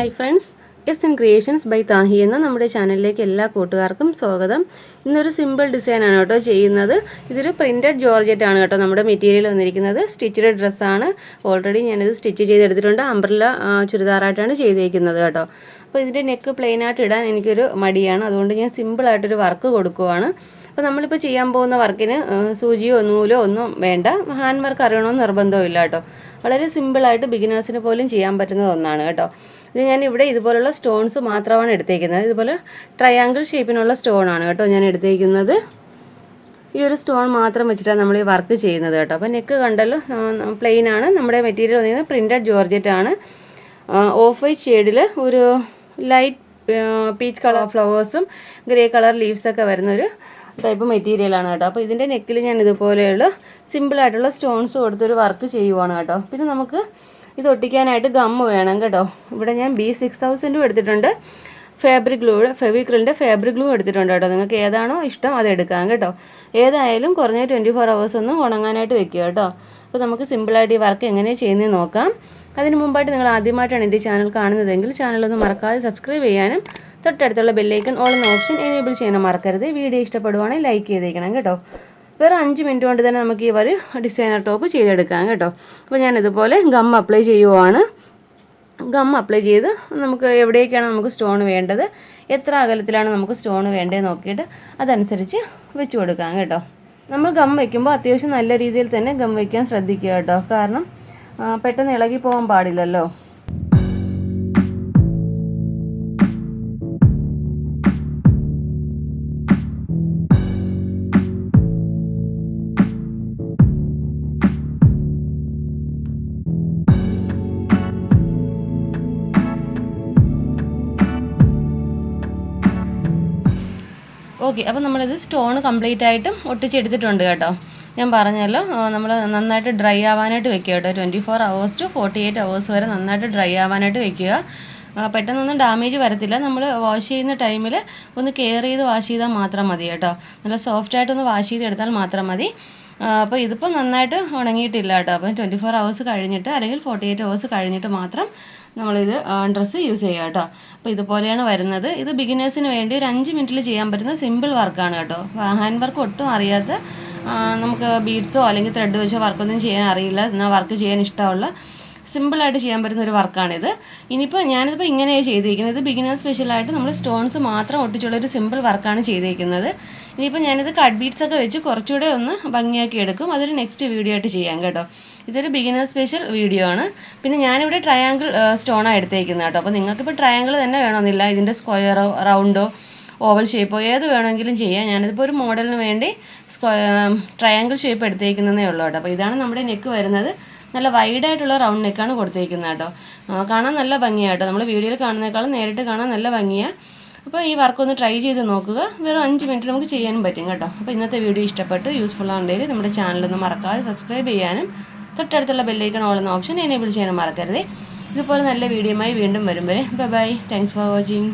Hi friends, S N creations by Thahi എന്ന നമ്മുടെ ചാനലിലേക്ക് എല്ലാ കൂട്ടുകാർക്കും സ്വാഗതം. ഇന്നൊരു സിമ്പിൾ ഡിസൈനാണ് കേട്ടോ ചെയ്യുന്നത്. ഇതൊരു പ്രിൻറ്റഡ് ജോർജറ്റ് ആണ് കേട്ടോ നമ്മുടെ മെറ്റീരിയൽ വന്നിരിക്കുന്നത്. സ്റ്റിച്ചഡ് ഡ്രസ്സാണ്. ഓൾറെഡി ഞാനിത് സ്റ്റിച്ച് ചെയ്തെടുത്തിട്ടുണ്ട്. അംബ്രല്ല ചുരിദാറായിട്ടാണ് ചെയ്തേക്കുന്നത് കേട്ടോ. അപ്പോൾ ഇതിൻ്റെ നെക്ക് പ്ലെയിനായിട്ട് ഇടാൻ എനിക്കൊരു മടിയാണ്. അതുകൊണ്ട് ഞാൻ സിമ്പിളായിട്ടൊരു വർക്ക് കൊടുക്കുവാണ്. അപ്പോൾ നമ്മളിപ്പോൾ ചെയ്യാൻ പോകുന്ന വർക്കിന് സൂചിയോ നൂലോ ഒന്നും വേണ്ട. ഹാൻഡ് വർക്ക് അറിയണമെന്ന് നിർബന്ധമില്ല കേട്ടോ. വളരെ സിമ്പിളായിട്ട് ബിഗിനേഴ്സിന് പോലും ചെയ്യാൻ പറ്റുന്ന ഒന്നാണ് കേട്ടോ. ഇത് ഞാനിവിടെ ഇതുപോലുള്ള സ്റ്റോൺസ് മാത്രമാണ് എടുത്തേക്കുന്നത്. ഇതുപോലെ ട്രയാങ്കിൾ ഷേപ്പിനുള്ള സ്റ്റോണാണ് കേട്ടോ ഞാൻ എടുത്തേക്കുന്നത്. ഈ ഒരു സ്റ്റോൺ മാത്രം വെച്ചിട്ടാണ് നമ്മൾ ഈ വർക്ക് ചെയ്യുന്നത് കേട്ടോ. അപ്പോൾ നെക്ക് കണ്ടല്ലോ, പ്ലെയിൻ ആണ്. നമ്മുടെ മെറ്റീരിയൽ വന്നിരിക്കുന്നത് പ്രിൻറ്റഡ് ജോർജറ്റ് ആണ്. ഓഫ് വൈറ്റ് ഷെയ്ഡിൽ ഒരു ലൈറ്റ് പീച്ച് കളർ ഫ്ലവേഴ്സും ഗ്രേ കളർ ലീവ്സൊക്കെ വരുന്നൊരു ടൈപ്പ് മെറ്റീരിയലാണ് കേട്ടോ. അപ്പോൾ ഇതിൻ്റെ നെക്കിൽ ഞാൻ ഇതുപോലെയുള്ള സിമ്പിളായിട്ടുള്ള സ്റ്റോൺസ് കൊടുത്തൊരു വർക്ക് ചെയ്യുവാണ് കേട്ടോ. പിന്നെ നമുക്ക് ഇത് ഒട്ടിക്കാനായിട്ട് ഗമ്മ് വേണം കേട്ടോ. ഇവിടെ ഞാൻ B6000 എടുത്തിട്ടുണ്ട്. ഫെവിക്രിലിൻ്റെ ഫാബ്രിക് ഗ്ലൂ എടുത്തിട്ടുണ്ട് കേട്ടോ. നിങ്ങൾക്ക് ഏതാണോ ഇഷ്ടം അത് എടുക്കാം കേട്ടോ. ഏതായാലും കുറഞ്ഞ 24 hours ഒന്ന് ഉണങ്ങാനായിട്ട് വെക്കുക കേട്ടോ. അപ്പോൾ നമുക്ക് സിമ്പിളായിട്ട് ഈ വർക്ക് എങ്ങനെ ചെയ്യുന്നത് നോക്കാം. അതിന് മുമ്പായിട്ട് നിങ്ങൾ ആദ്യമായിട്ടാണ് എൻ്റെ ചാനൽ കാണുന്നതെങ്കിൽ ചാനലൊന്ന് മറക്കാതെ സബ്സ്ക്രൈബ് ചെയ്യാനും തൊട്ടടുത്തുള്ള ബെല്ലൈക്കൺ ഓൾ എന്ന ഓപ്ഷൻ എനേബിൾ ചെയ്യാനും മറക്കരുത്. വീഡിയോ ഇഷ്ടപ്പെടുവാണെങ്കിൽ ലൈക്ക് ചെയ്തേക്കണം കേട്ടോ. വേറെ 5 മിനിറ്റ് കൊണ്ട് തന്നെ നമുക്ക് ഈ ഒരു ഡിസൈനർ ടോപ്പ് ചെയ്തെടുക്കാം കേട്ടോ. അപ്പോൾ ഞാനിതുപോലെ ഗം അപ്ലൈ ചെയ്യുവാണ്. ഗം അപ്ലൈ ചെയ്ത് നമുക്ക് എവിടേക്കാണ് നമുക്ക് സ്റ്റോൺ വേണ്ടത്, എത്ര അകലത്തിലാണ് നമുക്ക് സ്റ്റോൺ വേണ്ടത് നോക്കിയിട്ട് അതനുസരിച്ച് വെച്ച് കൊടുക്കാം കേട്ടോ. നമ്മൾ ഗം വയ്ക്കുമ്പോൾ അത്യാവശ്യം നല്ല രീതിയിൽ തന്നെ ഗം വയ്ക്കാൻ ശ്രദ്ധിക്കുക കേട്ടോ. കാരണം പെട്ടെന്ന് ഇളകി പോകാൻ പാടില്ലല്ലോ. ഓക്കെ, അപ്പോൾ നമ്മളിത് സ്റ്റോൺ കംപ്ലീറ്റ് ആയിട്ടും ഒട്ടിച്ചെടുത്തിട്ടുണ്ട് കേട്ടോ. ഞാൻ പറഞ്ഞല്ലോ, നമ്മൾ നന്നായിട്ട് ഡ്രൈ ആവാനായിട്ട് വെക്കുക കേട്ടോ. 24 hours to 48 hours വരെ നന്നായിട്ട് ഡ്രൈ ആവാനായിട്ട് വെക്കുക. പെട്ടെന്നൊന്നും ഡാമേജ് വരത്തില്ല. നമ്മൾ വാഷ് ചെയ്യുന്ന ടൈമിൽ ഒന്ന് കെയർ ചെയ്ത് വാഷ് ചെയ്താൽ മാത്രം മതി കേട്ടോ. നല്ല സോഫ്റ്റായിട്ടൊന്ന് വാഷ് ചെയ്തെടുത്താൽ മാത്രം മതി. അപ്പോൾ ഇതിപ്പോൾ നന്നായിട്ട് ഉണങ്ങിയിട്ടില്ല കേട്ടോ. അപ്പം 24 hours കഴിഞ്ഞിട്ട് അല്ലെങ്കിൽ 48 hours കഴിഞ്ഞിട്ട് മാത്രം നമ്മളിത് ഡ്രസ്സ് യൂസ് ചെയ്യുക കേട്ടോ. അപ്പോൾ ഇതുപോലെയാണ് വരുന്നത്. ഇത് ബിഗിനേഴ്സിന് വേണ്ടി ഒരു 5 മിനിറ്റിൽ ചെയ്യാൻ പറ്റുന്ന സിമ്പിൾ വർക്കാണ് കേട്ടോ. ഹാൻഡ് വർക്ക് ഒട്ടും അറിയാത്ത, നമുക്ക് ബീഡ്സോ അല്ലെങ്കിൽ ത്രെഡ് വെച്ചോ വർക്കൊന്നും ചെയ്യാൻ അറിയില്ല, എന്നാൽ വർക്ക് ചെയ്യാൻ ഇഷ്ടമുള്ള സിമ്പിളായിട്ട് ചെയ്യാൻ പറ്റുന്ന ഒരു വർക്കാണിത്. ഇനിയിപ്പോൾ ഞാനിതിപ്പോൾ ഇങ്ങനെയാണ് ചെയ്തിരിക്കുന്നത്. ഇത് ബിഗിനേഴ്സ് സ്പെഷ്യലായിട്ട് നമ്മൾ സ്റ്റോൺസ് മാത്രം ഒട്ടിച്ചുള്ളൊരു സിമ്പിൾ വർക്കാണ് ചെയ്തിരിക്കുന്നത്. ഇനിയിപ്പോൾ ഞാനിത് കട്ട് ബീഡ്സൊക്കെ വെച്ച് കുറച്ചുകൂടെ ഒന്ന് ഭംഗിയാക്കി എടുക്കും. അതൊരു നെക്സ്റ്റ് വീഡിയോ ആയിട്ട് ചെയ്യാം കേട്ടോ. ഇതൊരു ബിഗിനർ സ്പെഷ്യൽ വീഡിയോ ആണ്. പിന്നെ ഞാനിവിടെ ട്രയാങ്കിൾ സ്റ്റോണാണ് എടുത്തേക്കുന്നത് കേട്ടോ. അപ്പോൾ നിങ്ങൾക്കിപ്പോൾ ട്രയാങ്കിൾ തന്നെ വേണമെന്നില്ല. ഇതിൻ്റെ സ്ക്വയറോ റൗണ്ടോ ഓവൽ ഷേപ്പോ ഏത് വേണമെങ്കിലും ചെയ്യാം. ഞാനിതിപ്പോൾ ഒരു മോഡലിന് വേണ്ടി ട്രയാങ്കിൾ ഷേപ്പ് എടുത്തേക്കുന്നതേ ഉള്ളൂ കേട്ടോ. അപ്പോൾ ഇതാണ് നമ്മുടെ നെക്ക് വരുന്നത്. നല്ല വൈഡായിട്ടുള്ള റൗണ്ട് നെക്കാണ് കൊടുത്തേക്കുന്നത് കേട്ടോ. കാണാൻ നല്ല ഭംഗിയാണ് കേട്ടോ. നമ്മൾ വീഡിയോയിൽ കാണുന്നേക്കാളും നേരിട്ട് കാണാൻ നല്ല ഭംഗിയാണ്. അപ്പോൾ ഈ വർക്കൊന്ന് ട്രൈ ചെയ്ത് നോക്കുക. വെറും 5 മിനിറ്റ് നമുക്ക് ചെയ്യാനും പറ്റും കേട്ടോ. അപ്പോൾ ഇന്നത്തെ വീഡിയോ ഇഷ്ടപ്പെട്ട് യൂസ്ഫുൾ ആണെങ്കിൽ നമ്മുടെ ചാനലൊന്ന് മറക്കാതെ സബ്സ്ക്രൈബ് ചെയ്യാനും തൊട്ടടുത്തുള്ള ബെല്ലൈക്കൺ ഓൾ എന്ന ഓപ്ഷൻ എനേബിൾ ചെയ്യാനും മറക്കരുത്. ഇതുപോലെ നല്ല വീഡിയോയുമായി വീണ്ടും വരും വരെ ബൈ. Thanks for watching.